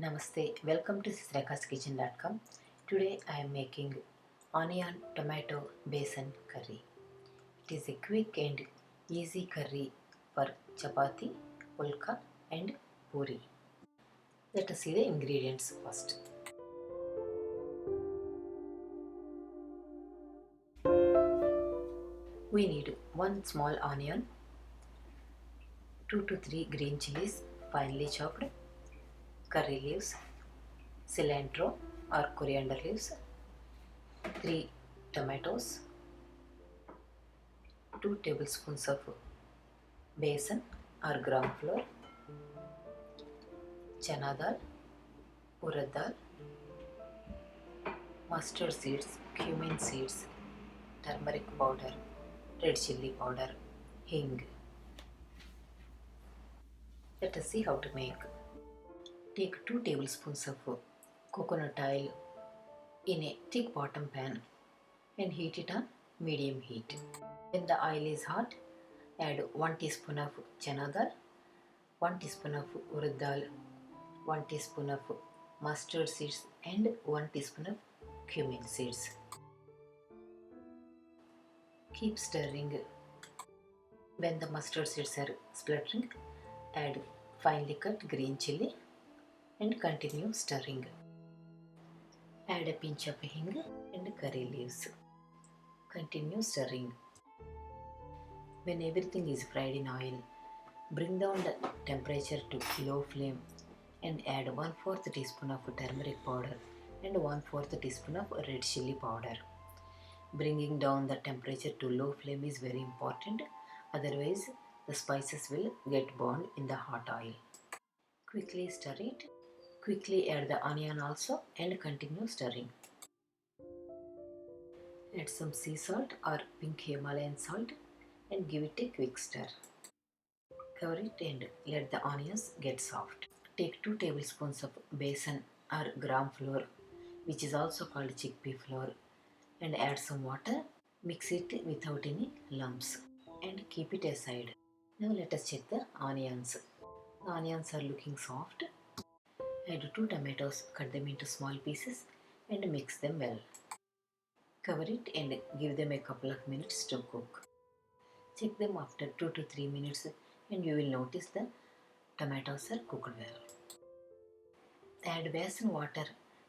Namaste, welcome to sirakskitchen.com. Today I am making onion tomato besan curry. It is a quick and easy curry for chapati, pulka and puri. Let us see the ingredients first. We need 1 small onion, 2 to 3 green chilies finely chopped, curry leaves, cilantro or coriander leaves, 3 tomatoes, 2 tablespoons of besan or gram flour, chana dal, urad dal, mustard seeds, cumin seeds, turmeric powder, red chilli powder, hing. Let us see how to make. Take 2 tablespoons of coconut oil in a thick bottom pan and heat it on medium heat. When the oil is hot, add 1 teaspoon of chana dal, 1 teaspoon of urad dal, 1 teaspoon of mustard seeds and 1 teaspoon of cumin seeds. Keep stirring. When the mustard seeds are spluttering, add finely cut green chilli and continue stirring. Add a pinch of hing and curry leaves. Continue stirring. When everything is fried in oil, bring down the temperature to low flame and add 1/4 teaspoon of turmeric powder and 1/4 teaspoon of red chilli powder. Bringing down the temperature to low flame is very important, otherwise the spices will get burned in the hot oil. Quickly stir it. Quickly add the onion also and continue stirring. Add some sea salt or pink Himalayan salt and give it a quick stir. Cover it and let the onions get soft. Take 2 tablespoons of besan or gram flour, which is also called chickpea flour, and add some water. Mix it without any lumps and keep it aside. Now let us check the onions. The onions are looking soft. Add 2 tomatoes, cut them into small pieces and mix them well. Cover it and give them a couple of minutes to cook. Check them after 2 to 3 minutes and you will notice the tomatoes are cooked well. Add besan water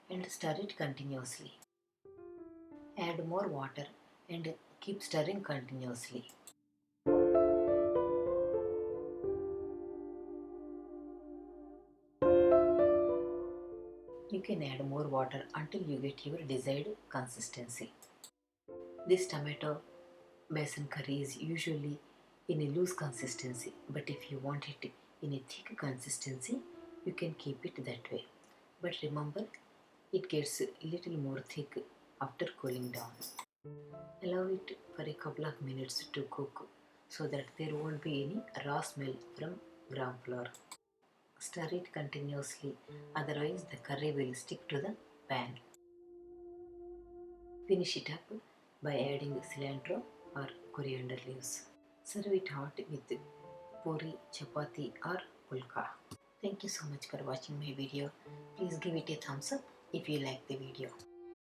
and stir it continuously. Add more water and keep stirring continuously. You can add more water until you get your desired consistency. This tomato besan curry is usually in a loose consistency, but if you want it in a thick consistency, you can keep it that way. But remember, it gets a little more thick after cooling down. Allow it for a couple of minutes to cook so that there won't be any raw smell from gram flour. Stir it continuously, otherwise the curry will stick to the pan. Finish it up by adding cilantro or coriander leaves. Serve it hot with puri, chapati or pulka. Thank you so much for watching my video. Please give it a thumbs up if you like the video.